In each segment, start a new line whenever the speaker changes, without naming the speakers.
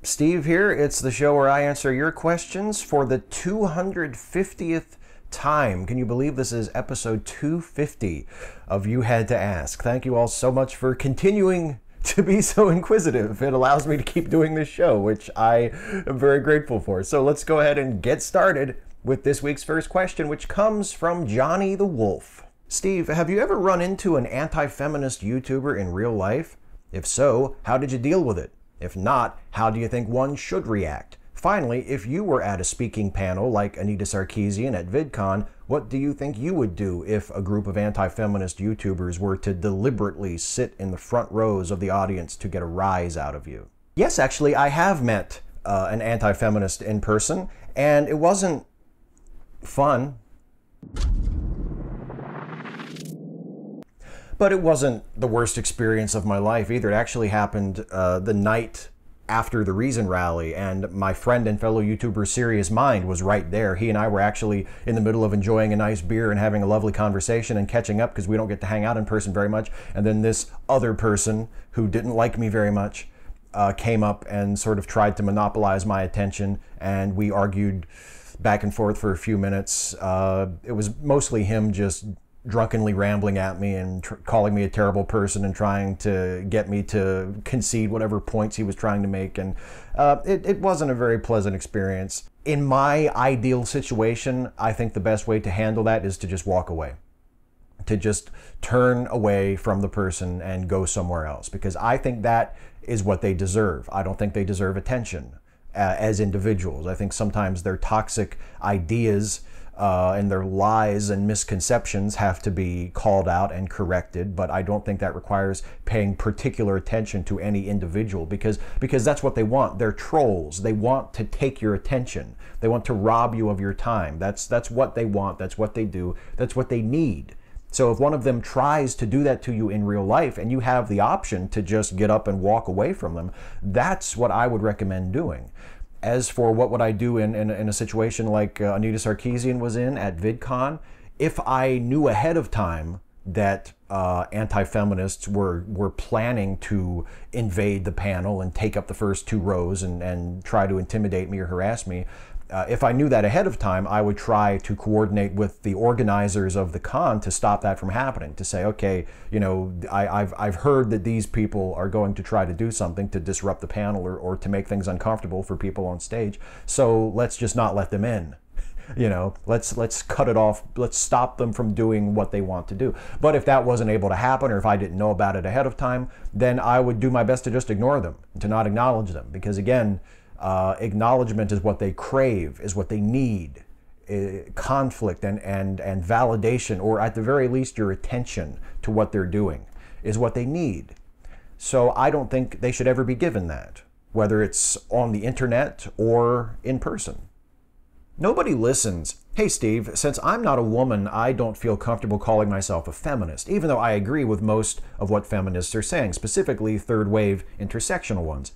Steve here. It's the show where I answer your questions for the 250th time. Can you believe this is episode 250 of You Had to Ask? Thank you all so much for continuing to be so inquisitive. It allows me to keep doing this show, which I am very grateful for. So let's go ahead and get started with this week's first question, which comes from Johnny the Wolf. Steve, have you ever run into an anti-feminist YouTuber in real life? If so, how did you deal with it? If not, how do you think one should react? Finally, if you were at a speaking panel like Anita Sarkeesian at VidCon, what do you think you would do if a group of anti-feminist YouTubers were to deliberately sit in the front rows of the audience to get a rise out of you? Yes, actually, I have met an anti-feminist in person, and it wasn't fun. But it wasn't the worst experience of my life either. It actually happened the night after the Reason rally, and my friend and fellow YouTuber Serious Mind was right there. He and I were actually in the middle of enjoying a nice beer and having a lovely conversation and catching up because we don't get to hang out in person very much. And then this other person who didn't like me very much came up and sort of tried to monopolize my attention, and we argued back and forth for a few minutes. It was mostly him just drunkenly rambling at me and calling me a terrible person and trying to get me to concede whatever points he was trying to make. And it wasn't a very pleasant experience. In my ideal situation, I think the best way to handle that is to just walk away. To just turn away from the person and go somewhere else. Because I think that is what they deserve. I don't think they deserve attention as individuals. I think sometimes their toxic ideas and their lies and misconceptions have to be called out and corrected, but I don't think that requires paying particular attention to any individual because that's what they want. They're trolls. They want to take your attention. They want to rob you of your time. That's what they want. That's what they do. That's what they need. So if one of them tries to do that to you in real life and you have the option to just get up and walk away from them, that's what I would recommend doing. As for what would I do in a situation like Anita Sarkeesian was in at VidCon, if I knew ahead of time that anti-feminists were planning to invade the panel and take up the first two rows and try to intimidate me or harass me, if I knew that ahead of time, I would try to coordinate with the organizers of the con to stop that from happening, to say, okay, you know, I've heard that these people are going to try to do something to disrupt the panel or to make things uncomfortable for people on stage, so let's just not let them in. You know, let's cut it off. Let's stop them from doing what they want to do. But if that wasn't able to happen, or if I didn't know about it ahead of time, then I would do my best to just ignore them, to not acknowledge them, because again, acknowledgement is what they crave, is what they need. Conflict and validation, or at the very least your attention to what they're doing, is what they need. So I don't think they should ever be given that, whether it's on the internet or in person. Nobody listens. Hey Steve, since I'm not a woman, I don't feel comfortable calling myself a feminist, even though I agree with most of what feminists are saying, specifically third wave intersectional ones.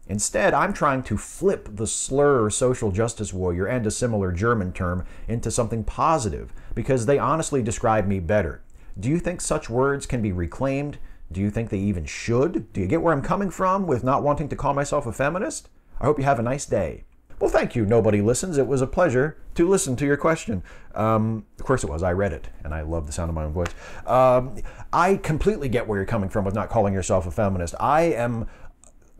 Instead, I'm trying to flip the slur social justice warrior and a similar German term into something positive because they honestly describe me better. Do you think such words can be reclaimed? Do you think they even should? Do you get where I'm coming from with not wanting to call myself a feminist? I hope you have a nice day. Well, thank you, Nobody Listens. It was a pleasure to listen to your question. Of course it was. I read it, and I love the sound of my own voice. I completely get where you're coming from with not calling yourself a feminist. I am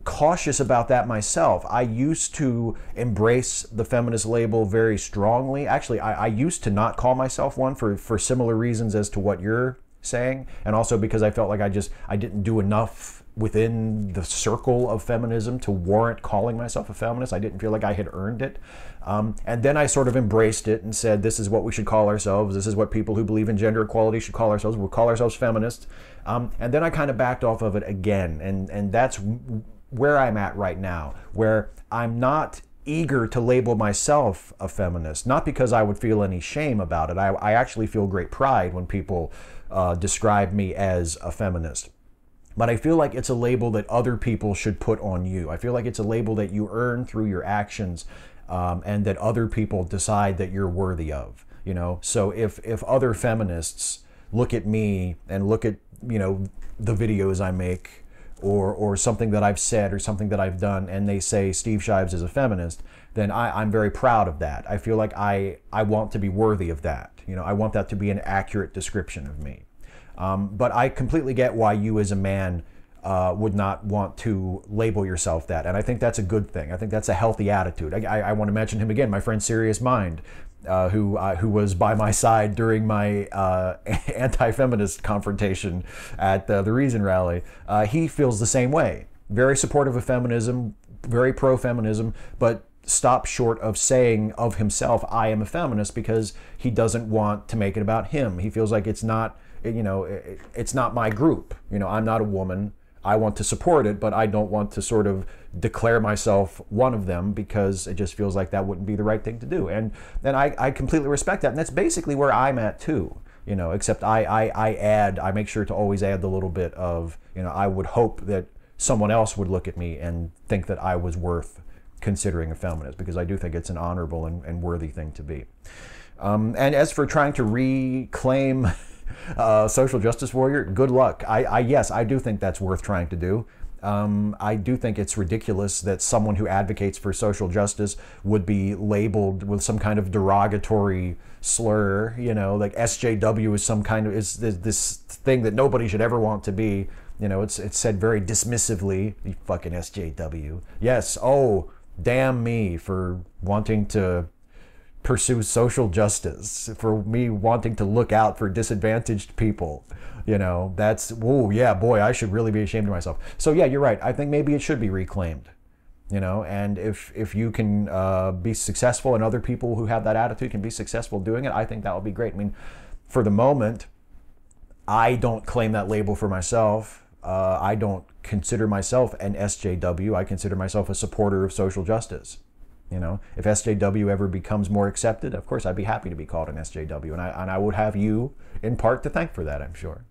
cautious about that myself. I used to embrace the feminist label very strongly. Actually, I used to not call myself one for similar reasons as to what you're saying, and also because I felt like I didn't do enough within the circle of feminism to warrant calling myself a feminist. I didn't feel like I had earned it. And then I sort of embraced it and said, this is what we should call ourselves. This is what people who believe in gender equality should call ourselves. We'll call ourselves feminists. And then I kind of backed off of it again. And that's where I'm at right now, where I'm not eager to label myself a feminist, not because I would feel any shame about it. I actually feel great pride when people describe me as a feminist. But I feel like it's a label that other people should put on you. I feel like it's a label that you earn through your actions and that other people decide that you're worthy of, you know? So if other feminists look at me and look at, you know, the videos I make, or something that I've said or something that I've done, and they say Steve Shives is a feminist, then I'm very proud of that. I feel like I want to be worthy of that. You know, I want that to be an accurate description of me. But I completely get why you as a man would not want to label yourself that. And I think that's a good thing. I think that's a healthy attitude. I want to mention him again, my friend Serious Mind, who was by my side during my anti-feminist confrontation at the Reason rally. He feels the same way. Very supportive of feminism, very pro-feminism, but stop short of saying of himself, I am a feminist, because he doesn't want to make it about him. He feels like it's not, you know, it's not my group. You know, I'm not a woman. I want to support it, but I don't want to sort of declare myself one of them, because it just feels like that wouldn't be the right thing to do. And I completely respect that. And that's basically where I'm at too, you know, except I make sure to always add the little bit of, you know, I would hope that someone else would look at me and think that I was worth considering a feminist, because I do think it's an honorable and worthy thing to be. And as for trying to reclaim social justice warrior, good luck. Yes, I do think that's worth trying to do. I do think it's ridiculous that someone who advocates for social justice would be labeled with some kind of derogatory slur, you know, like SJW is some kind of, is this thing that nobody should ever want to be. You know, it's said very dismissively, you fucking SJW. Yes, oh, damn me for wanting to pursue social justice, for me wanting to look out for disadvantaged people. You know, that's, oh yeah, boy, I should really be ashamed of myself. So yeah, you're right. I think maybe it should be reclaimed, you know, and if you can be successful and other people who have that attitude can be successful doing it, I think that would be great. I mean, for the moment, I don't claim that label for myself. I don't consider myself an SJW. I consider myself a supporter of social justice. You know, if SJW ever becomes more accepted, of course, I'd be happy to be called an SJW, and I would have you in part to thank for that, I'm sure.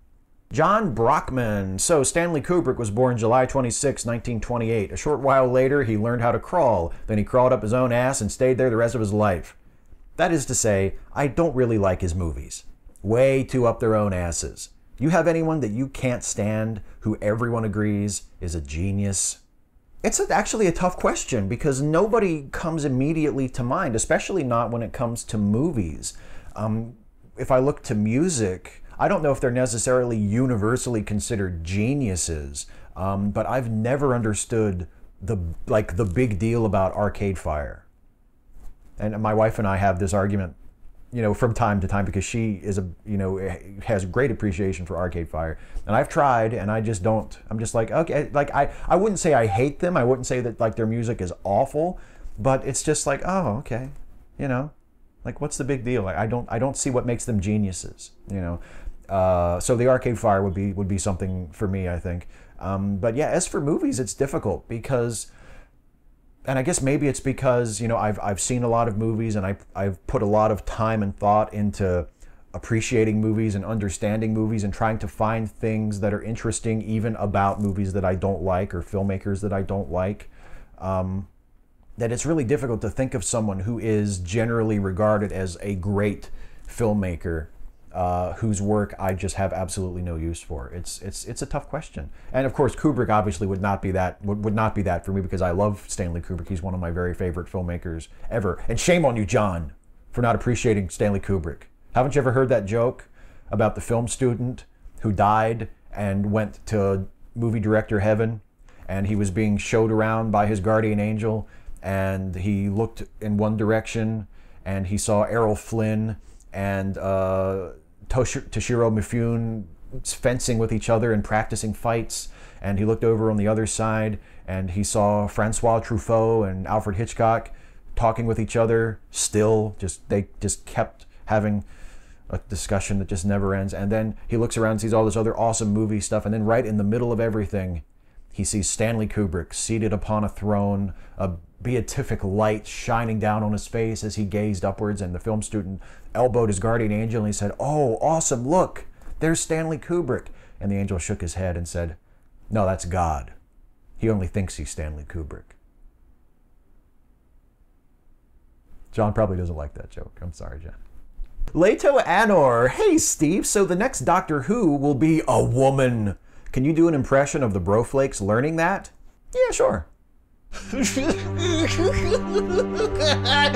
John Brockman. So Stanley Kubrick was born July 26, 1928. A short while later, he learned how to crawl. Then he crawled up his own ass and stayed there the rest of his life. That is to say, I don't really like his movies. Way too up their own asses. You have anyone that you can't stand who everyone agrees is a genius? It's actually a tough question, because nobody comes immediately to mind, especially not when it comes to movies. If I look to music, I don't know if they're necessarily universally considered geniuses, but I've never understood the big deal about Arcade Fire. And my wife and I have this argument, you know, from time to time, because she is has great appreciation for Arcade Fire, and I've tried, and I just don't. I'm just like, okay, like I wouldn't say I hate them. I wouldn't say that like their music is awful, but it's just like, oh, okay, you know, like what's the big deal? Like I don't see what makes them geniuses, you know. So the Arcade Fire would be something for me, I think. But yeah, as for movies, it's difficult because. And I guess maybe it's because, you know, I've seen a lot of movies, and I've put a lot of time and thought into appreciating movies and understanding movies and trying to find things that are interesting even about movies that I don't like or filmmakers that I don't like. That it's really difficult to think of someone who is generally regarded as a great filmmaker whose work I just have absolutely no use for. It's a tough question. And of course, Kubrick obviously would not be that for me, because I love Stanley Kubrick. He's one of my very favorite filmmakers ever. And shame on you, John, for not appreciating Stanley Kubrick. Haven't you ever heard that joke about the film student who died and went to movie director heaven, and he was being showed around by his guardian angel, and he looked in one direction and he saw Errol Flynn and Toshiro Mifune fencing with each other and practicing fights, and he looked over on the other side and he saw Francois Truffaut and Alfred Hitchcock talking with each other still. They just kept having a discussion that just never ends. And then he looks around and sees all this other awesome movie stuff, and then right in the middle of everything, he sees Stanley Kubrick seated upon a throne, a beatific light shining down on his face as he gazed upwards, and the film student elbowed his guardian angel and he said, "Oh, awesome, look, there's Stanley Kubrick." And the angel shook his head and said, "No, that's God. He only thinks he's Stanley Kubrick." John probably doesn't like that joke. I'm sorry, John. Leto Anor, hey Steve, so the next Doctor Who will be a woman. Can you do an impression of the Broflakes learning that? Yeah, sure.
Oh, God.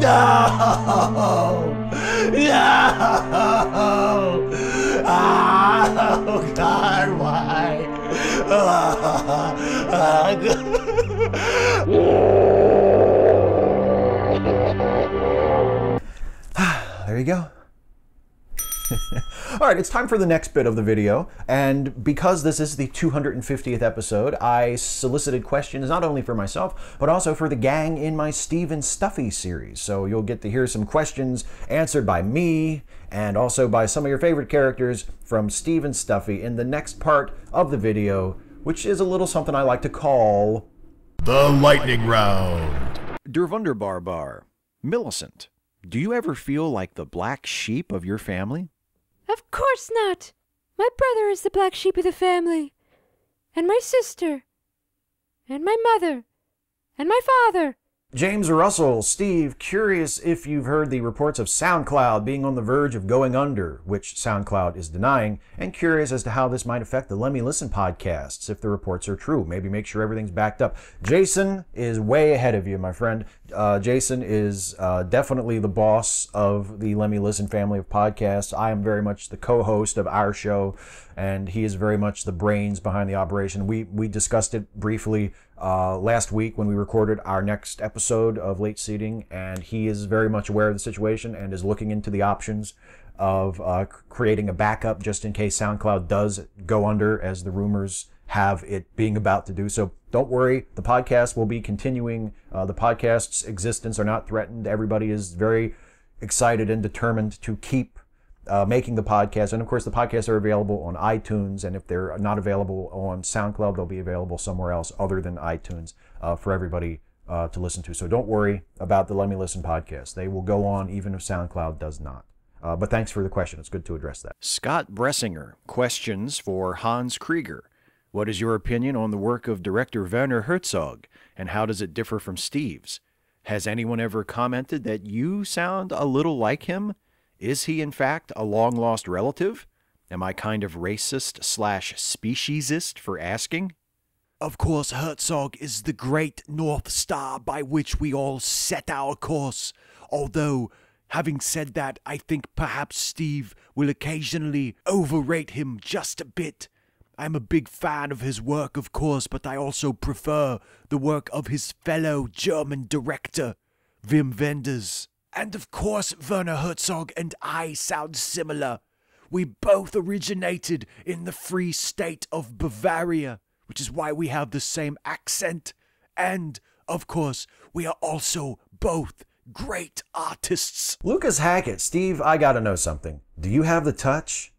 No! No! Oh, God, why?
There you go. All right, it's time for the next bit of the video, and because this is the 250th episode, I solicited questions not only for myself, but also for the gang in my Stephen Stuffy series. So you'll get to hear some questions answered by me, and also by some of your favorite characters from Stephen Stuffy in the next part of the video, which is a little something I like to call
the lightning round.
Der Wunderbar, Millicent, do you ever feel like the black sheep of your family?
Of course not. My brother is the black sheep of the family. And my sister. And my mother. And my father.
James Russell, Steve, curious if you've heard the reports of SoundCloud being on the verge of going under, which SoundCloud is denying, and curious as to how this might affect the Lemme Listen podcasts, if the reports are true. Maybe make sure everything's backed up. Jason is way ahead of you, my friend. Jason is definitely the boss of the Lemme Listen family of podcasts. I am very much the co-host of our show, and he is very much the brains behind the operation. We discussed it briefly last week when we recorded our next episode of Late Seating, and he is very much aware of the situation and is looking into the options of creating a backup just in case SoundCloud does go under, as the rumors have it being about to do. So don't worry, the podcast will be continuing. The podcast's existence are not threatened. Everybody is very excited and determined to keep making the podcast. And of course, the podcasts are available on iTunes, and if they're not available on SoundCloud, they'll be available somewhere else other than iTunes for everybody to listen to. So don't worry about the Lemme Listen podcast. They will go on even if SoundCloud does not. But thanks for the question. It's good to address that.
Scott Bressinger, questions for Hans Krieger. What is your opinion on the work of director Werner Herzog, and how does it differ from Steve's? Has anyone ever commented that you sound a little like him? Is he, in fact, a long-lost relative? Am I kind of racist/speciesist for asking?
Of course, Herzog is the great North Star by which we all set our course. Although, having said that, I think perhaps Steve will occasionally overrate him just a bit. I'm a big fan of his work, of course, but I also prefer the work of his fellow German director, Wim Wenders. And of course, Werner Herzog and I sound similar. We both originated in the Free State of Bavaria, which is why we have the same accent. And, of course, we are also both great artists.
Lucas Hackett, Steve, I gotta know something. Do you have the touch?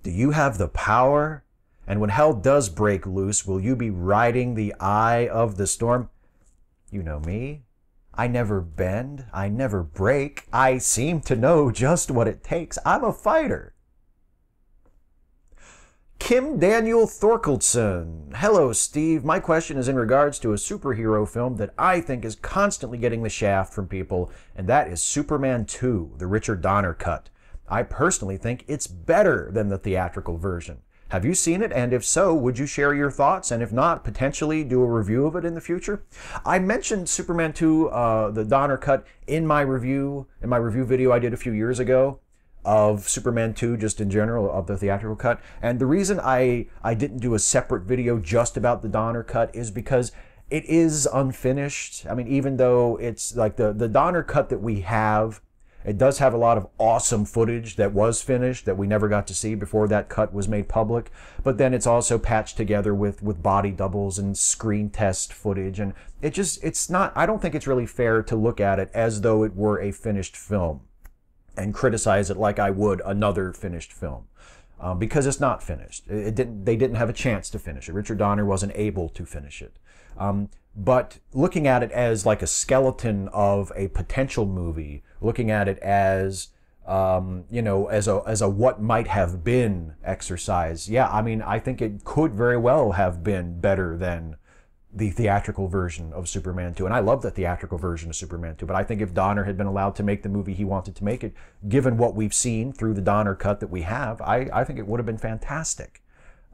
Do you have the power? And when hell does break loose, will you be riding the eye of the storm? You know me. I never bend. I never break. I seem to know just what it takes. I'm a fighter. Kim Daniel Thorkildson. Hello, Steve. My question is in regards to a superhero film that I think is constantly getting the shaft from people, and that is Superman 2, the Richard Donner cut. I personally think it's better than the theatrical version. Have you seen it? And if so, would you share your thoughts? And if not, potentially do a review of it in the future? I mentioned Superman 2, the Donner cut, in my review video I did a few years ago of Superman 2, just in general, of the theatrical cut. And the reason I didn't do a separate video just about the Donner cut is because it is unfinished. I mean, even though it's like the Donner cut that we have, it does have a lot of awesome footage that was finished that we never got to see before that cut was made public. But then it's also patched together with body doubles and screen test footage. And it's not, I don't think it's really fair to look at it as though it were a finished film and criticize it like I would another finished film. Because it's not finished. They didn't have a chance to finish it. Richard Donner wasn't able to finish it. But looking at it as like a skeleton of a potential movie, looking at it as, as a what might have been exercise. Yeah, I mean, I think it could very well have been better than the theatrical version of Superman 2. And I love the theatrical version of Superman 2. But I think if Donner had been allowed to make the movie he wanted to make it, given what we've seen through the Donner cut that we have, I think it would have been fantastic.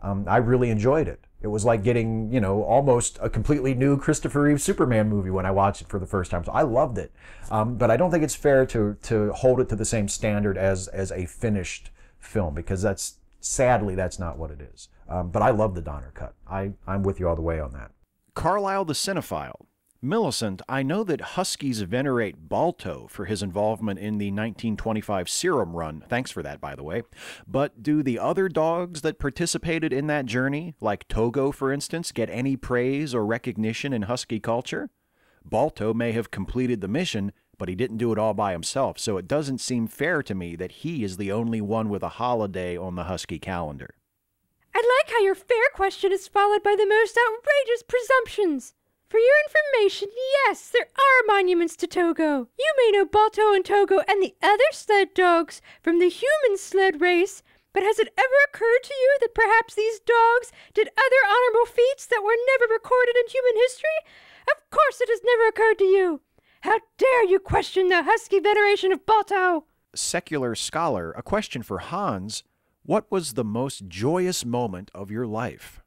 I really enjoyed it. It was like getting, almost a completely new Christopher Reeve Superman movie when I watched it for the first time. So I loved it. But I don't think it's fair to hold it to the same standard as a finished film, because sadly, that's not what it is. But I love the Donner cut. I'm with you all the way on that.
Carlisle the Cinephile. Millicent, I know that Huskies venerate Balto for his involvement in the 1925 Serum Run. Thanks for that, by the way. But do the other dogs that participated in that journey, like Togo, for instance, get any praise or recognition in Husky culture? Balto may have completed the mission, but he didn't do it all by himself, so it doesn't seem fair to me that he is the only one with a holiday on the Husky calendar.
I like how your fair question is followed by the most outrageous presumptions. For your information, yes, there are monuments to Togo. You may know Balto and Togo and the other sled dogs from the human sled race, but has it ever occurred to you that perhaps these dogs did other honorable feats that were never recorded in human history? Of course it has never occurred to you. How dare you question the Husky veneration of Balto?
Secular scholar, a question for Hans. What was the most joyous moment of your life?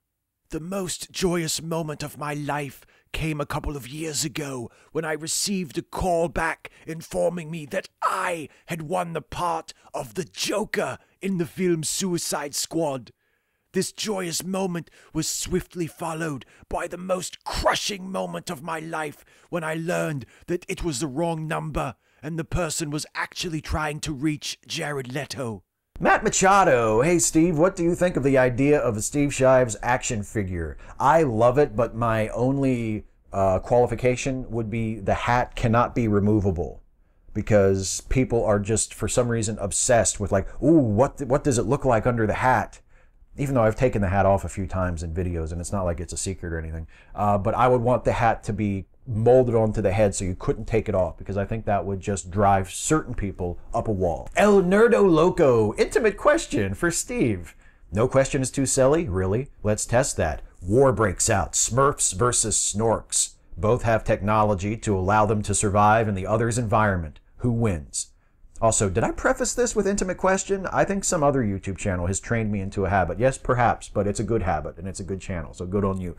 The most joyous moment of my life came a couple of years ago when I received a call back informing me that I had won the part of the Joker in the film Suicide Squad. This joyous moment was swiftly followed by the most crushing moment of my life when I learned that it was the wrong number and the person was actually trying to reach Jared Leto.
Matt Machado, hey Steve, what do you think of the idea of a Steve Shives action figure? I love it, but my only qualification would be the hat cannot be removable, because people are just, for some reason, obsessed with like, ooh, what does it look like under the hat? Even though I've taken the hat off a few times in videos, and it's not like it's a secret or anything. But I would want the hat to be molded onto the head so you couldn't take it off, because I think that would just drive certain people up a wall. El Nerdo Loco, intimate question for Steve. No question is too silly, really? Let's test that. War breaks out, Smurfs versus Snorks. Both have technology to allow them to survive in the other's environment. Who wins? Also, did I preface this with intimate question? I think some other YouTube channel has trained me into a habit. Yes, perhaps, but it's a good habit and it's a good channel, so good on you.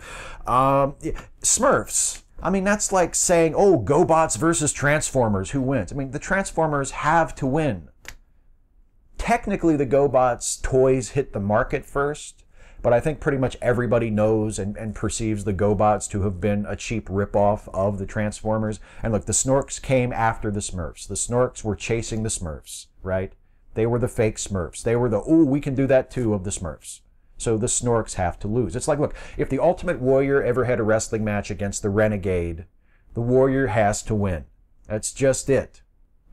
Smurfs. I mean, that's like saying, oh, GoBots versus Transformers, who wins? I mean, the Transformers have to win. Technically, the GoBots toys hit the market first, but I think pretty much everybody knows and perceives the GoBots to have been a cheap ripoff of the Transformers. And look, the Snorks came after the Smurfs. The Snorks were chasing the Smurfs, right? They were the fake Smurfs. They were the, ooh, we can do that too of the Smurfs. So the Snorks have to lose. It's like, look, if the Ultimate Warrior ever had a wrestling match against the Renegade, the Warrior has to win. That's just it.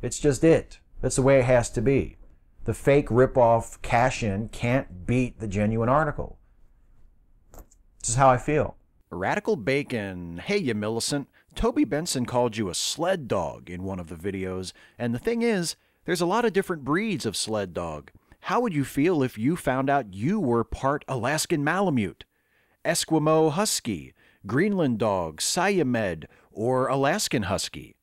It's just it. That's the way it has to be. The fake ripoff cash-in can't beat the genuine article. This is how I feel.
Radical Bacon. Hey, you Millicent. Toby Benson called you a sled dog in one of the videos, and the thing is, there's a lot of different breeds of sled dog. How would you feel if you found out you were part Alaskan Malamute, Esquimau Husky, Greenland Dog, Siamed, or Alaskan Husky?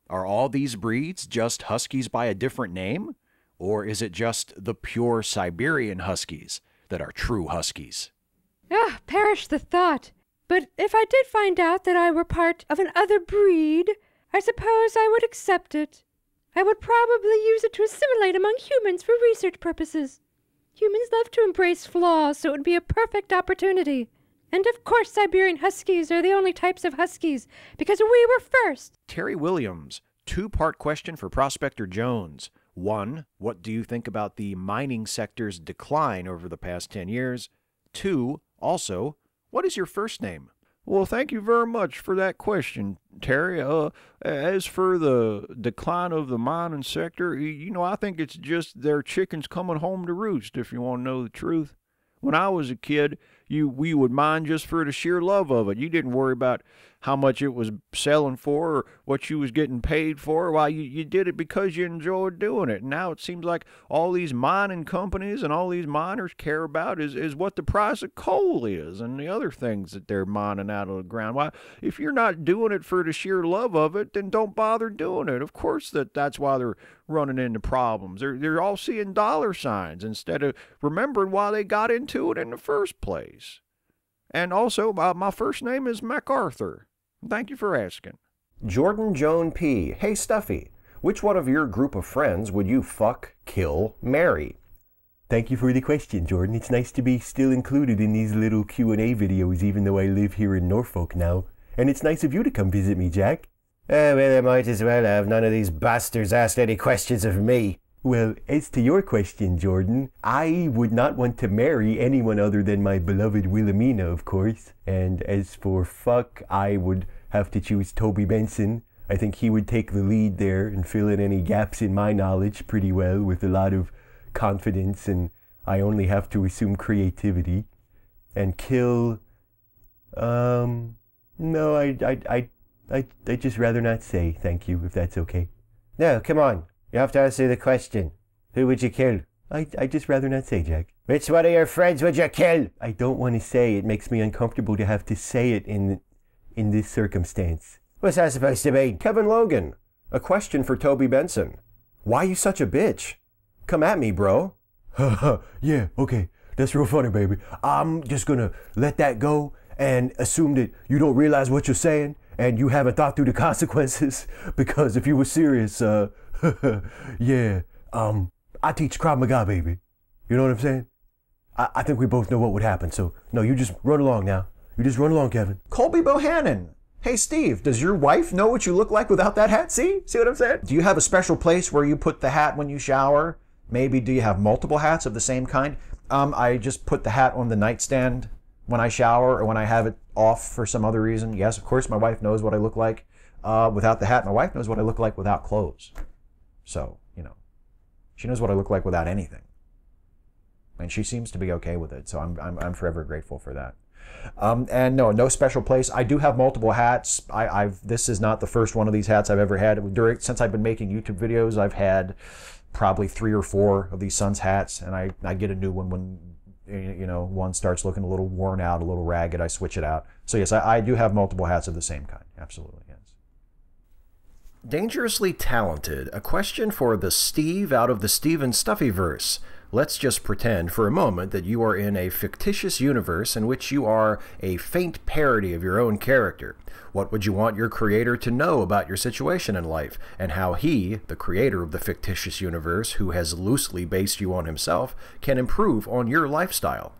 Are all these breeds just Huskies by a different name? Or is it just the pure Siberian Huskies that are true Huskies?
Ah, perish the thought. But if I did find out that I were part of an other breed, I suppose I would accept it. I would probably use it to assimilate among humans for research purposes. Humans love to embrace flaws, so it would be a perfect opportunity. And of course Siberian Huskies are the only types of Huskies, because we were first.
Terry Williams, two-part question for Prospector Jones. 1, what do you think about the mining sector's decline over the past 10 years? 2, also, what is your first name? Well, thank you very much for that question, Terry. As for the decline of the mining sector, I think it's just their chickens coming home to roost, if you want to know the truth. When I was a kid, we would mind just for the sheer love of it. You didn't worry about how much it was selling for or what you was getting paid for. Why, you did it because you enjoyed doing it. And now it seems like all these mining companies and all these miners care about is what the price of coal is and the other things that they're mining out of the ground. Why, if you're not doing it for the sheer love of it, then don't bother doing it. Of course that's why they're running into problems. They're all seeing dollar signs instead of remembering why they got into it in the first place. And also, my first name is MacArthur. Thank you for asking.
Jordan Joan P. Hey, Stuffy. Which one of your group of friends would you fuck, kill, marry?
Thank you for the question, Jordan. It's nice to be still included in these little Q&A videos, even though I live here in Norfolk now. And it's nice of you to come visit me, Jack.
Well, I might as well have. None of these bastards asked any questions of me.
Well, as to your question, Jordan, I would not want to marry anyone other than my beloved Wilhelmina, of course. And as for fuck, I would have to choose Toby Benson. I think he would take the lead there and fill in any gaps in my knowledge pretty well with a lot of confidence, and I only have to assume creativity. And kill, no, I'd just rather not say, thank you, if that's okay.
No, come on. You have to answer the question. Who would you kill?
I'd just rather not say, Jack.
Which one of your friends would you kill?
I don't want to say. It makes me uncomfortable to have to say it in this circumstance.
What's that supposed to mean? Kevin Logan, a question for Toby Benson. Why you such a bitch? Come at me, bro.
Yeah, okay. That's real funny, baby. I'm just gonna let that go and assume that you don't realize what you're saying and you haven't thought through the consequences, because if you were serious, yeah, I teach Krav Maga, baby. You know what I'm saying? I think we both know what would happen, so no, you just run along now. You just run along, Kevin.
Colby Bohannon. Hey, Steve, does your wife know what you look like without that hat? See what I'm saying? Do you have a special place where you put the hat when you shower? Maybe do you have multiple hats of the same kind? I just put the hat on the nightstand when I shower or when I have it off for some other reason. Yes, of course, my wife knows what I look like without the hat. My wife knows what I look like without clothes. So, she knows what I look like without anything. And she seems to be okay with it, so I'm forever grateful for that. And no special place. I do have multiple hats. This is not the first one of these hats I've ever had. Since I've been making YouTube videos, I've had probably 3 or 4 of these Suns hats, and I get a new one when one starts looking a little worn out, a little ragged. I switch it out. So yes, I do have multiple hats of the same kind. Absolutely, yes. Dangerously Talented, a question for the Steve out of the Steve and Stuffy verse. Let's just pretend for a moment that you are in a fictitious universe in which you are a faint parody of your own character. What would you want your creator to know about your situation in life, and how he, the creator of the fictitious universe who has loosely based you on himself, can improve on your lifestyle?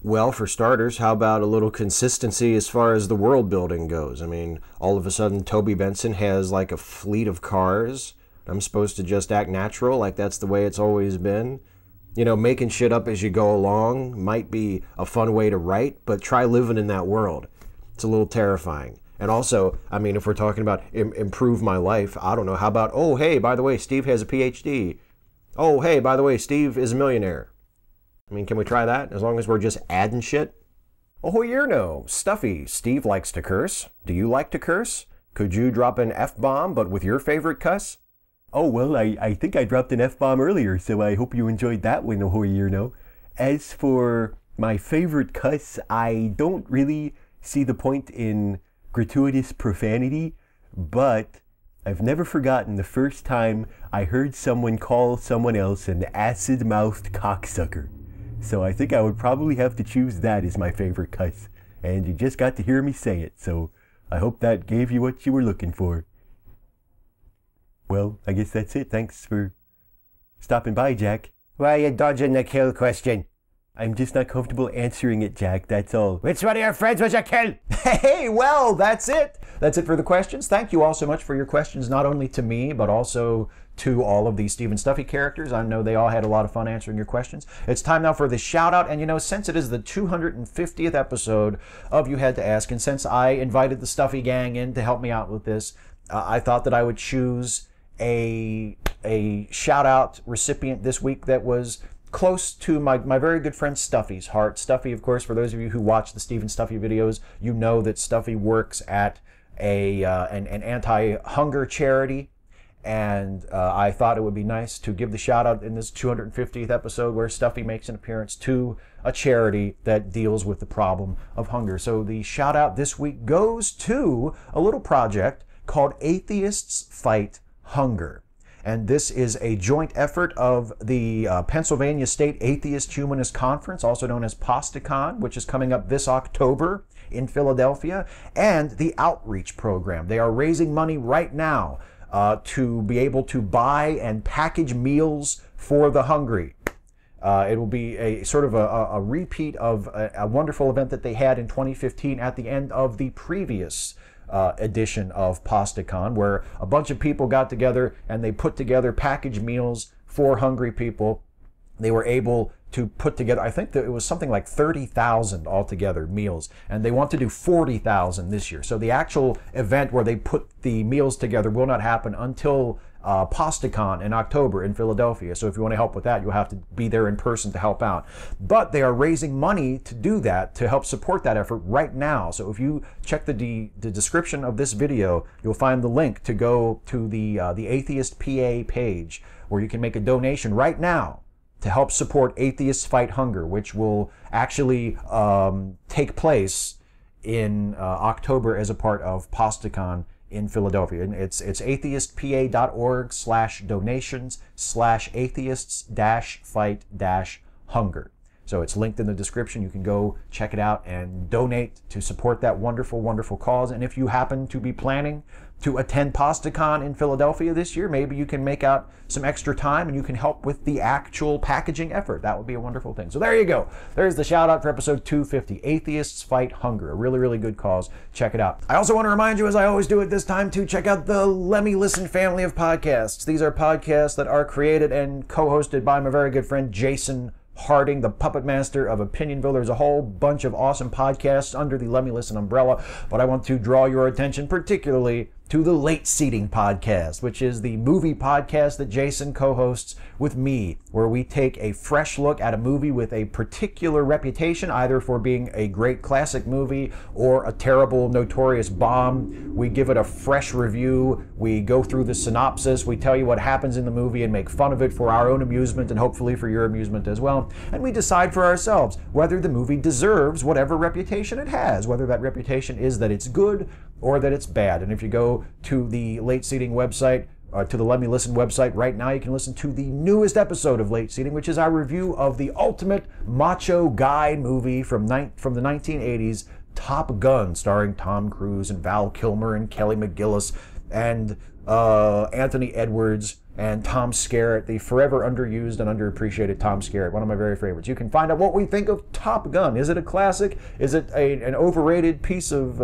Well, for starters, how about a little consistency as far as the world building goes? I mean, all of a sudden Toby Benson has like a fleet of cars. I'm supposed to just act natural, like that's the way it's always been. Making shit up as you go along might be a fun way to write, but try living in that world. It's a little terrifying. And also, I mean, if we're talking about improve my life, I don't know, how about, oh, hey, by the way, Steve has a PhD. Oh, hey, by the way, Steve is a millionaire. I mean, can we try that? As long as we're just adding shit? Oh, you're no. Stuffy, Steve likes to curse. Do you like to curse? Could you drop an F-bomb, but with your favorite cuss?
Oh, well, I think I dropped an F-bomb earlier, so I hope you enjoyed that one, oh, you know. As for my favorite cuss, I don't really see the point in gratuitous profanity, but I've never forgotten the first time I heard someone call someone else an acid-mouthed cocksucker. So I think I would probably have to choose that as my favorite cuss. And you just got to hear me say it, so I hope that gave you what you were looking for. Well, I guess that's it. Thanks for stopping by, Jack.
Why are you dodging the kill question?
I'm just not comfortable answering it, Jack, that's all.
Which one of your friends was you kill? Hey, well, that's it. That's it for the questions. Thank you all so much for your questions, not only to me, but also to all of the Steve and Stuffy characters. I know they all had a lot of fun answering your questions. It's time now for the shout out. And since it is the 250th episode of You Had to Ask, and since I invited the Stuffy gang in to help me out with this, I thought that I would choose a shout out recipient this week that was close to my very good friend Stuffy's heart. Stuffy, of course, for those of you who watch the Steve and Stuffy videos, you know that Stuffy works at an anti-hunger charity. And I thought it would be nice to give the shout out in this 250th episode where Stuffy makes an appearance to a charity that deals with the problem of hunger. So the shout out this week goes to a little project called Atheists Fight Hunger. And this is a joint effort of the Pennsylvania State Atheist Humanist Conference, also known as PostaCon, which is coming up this October in Philadelphia, and the Outreach Program. They are raising money right now to be able to buy and package meals for the hungry. It will be a sort of a repeat of a wonderful event that they had in 2015 at the end of the previous edition of PostaCon, where a bunch of people got together and they put together packaged meals for hungry people. They were able to put together, I think that it was something like 30,000 altogether meals, and they want to do 40,000 this year. So the actual event where they put the meals together will not happen until PostaCon in October in Philadelphia. So if you want to help with that, you'll have to be there in person to help out. But they are raising money to do that, to help support that effort right now. So if you check the description of this video, you'll find the link to go to the Atheist PA page where you can make a donation right now to help support Atheists Fight Hunger, which will actually take place in October as a part of PostaCon in Philadelphia. And it's atheistpa.org/donations/atheists-fight-hunger. So it's linked in the description. You can go check it out and donate to support that wonderful, wonderful cause. And if you happen to be planning to attend PostaCon in Philadelphia this year, maybe you can make out some extra time and you can help with the actual packaging effort. That would be a wonderful thing. So there you go. There's the shout out for episode 250, Atheists Fight Hunger. A really, really good cause. Check it out. I also want to remind you, as I always do at this time, to check out the Lemme Listen family of podcasts. These are podcasts that are created and co-hosted by my very good friend Jason Harding, the puppet master of Opinionville. There's a whole bunch of awesome podcasts under the Lemme Listen umbrella, but I want to draw your attention particularly to the Late Seating podcast, which is the movie podcast that Jason co-hosts with me, where we take a fresh look at a movie with a particular reputation, either for being a great classic movie or a terrible, notorious bomb. We give it a fresh review. We go through the synopsis. We tell you what happens in the movie and make fun of it for our own amusement and hopefully for your amusement as well. And we decide for ourselves whether the movie deserves whatever reputation it has, whether that reputation is that it's good or that it's bad. And if you go to the Late Seating website, to the Lemme Listen website right now, you can listen to the newest episode of Late Seating, which is our review of the ultimate macho guy movie from the 1980s, Top Gun, starring Tom Cruise and Val Kilmer and Kelly McGillis and Anthony Edwards and Tom Skerritt, the forever underused and underappreciated Tom Skerritt, one of my very favorites. You can find out what we think of Top Gun. Is it a classic? Is it an overrated piece of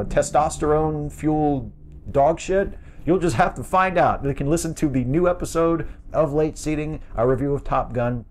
testosterone-fueled dog shit? You'll just have to find out. You can listen to the new episode of Late Seating, our review of Top Gun,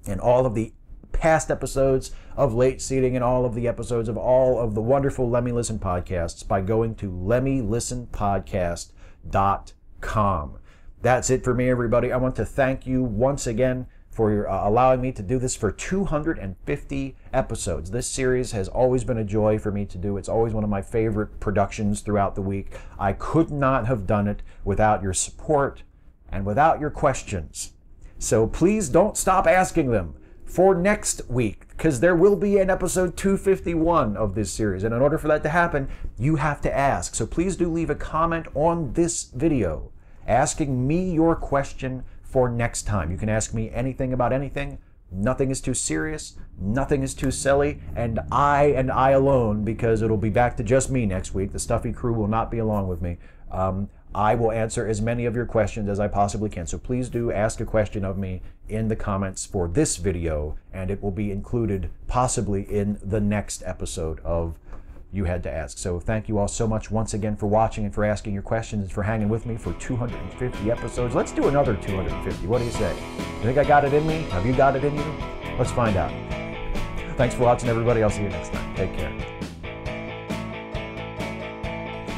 and all of the past episodes of Late Seating and all of the episodes of all of the wonderful Lemme Listen podcasts by going to lemmelistenpodcast.com. That's it for me, everybody. I want to thank you once again for allowing me to do this for 250 episodes. This series has always been a joy for me to do. It's always one of my favorite productions throughout the week. I could not have done it without your support and without your questions. So please don't stop asking them for next week, because there will be an episode 251 of this series. And in order for that to happen, you have to ask. So please do leave a comment on this video asking me your question for next time. You can ask me anything about anything. Nothing is too serious. Nothing is too silly. And I alone, because it'll be back to just me next week. The Stuffy crew will not be along with me. I will answer as many of your questions as I possibly can. So please do ask a question of me in the comments for this video, and it will be included possibly in the next episode of You Had to Ask. So thank you all so much once again for watching and for asking your questions and for hanging with me for 250 episodes. Let's do another 250. What do you say? You think I got it in me? Have you got it in you? Let's find out. Thanks for watching, everybody. I'll see you next time. Take care.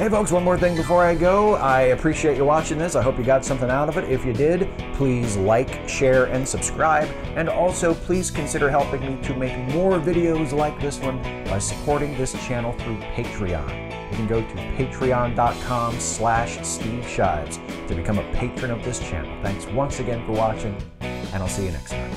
Hey folks, one more thing before I go. I appreciate you watching this. I hope you got something out of it. If you did, please like, share, and subscribe. And also, please consider helping me to make more videos like this one by supporting this channel through Patreon. You can go to patreon.com/Steve Shives to become a patron of this channel. Thanks once again for watching, and I'll see you next time.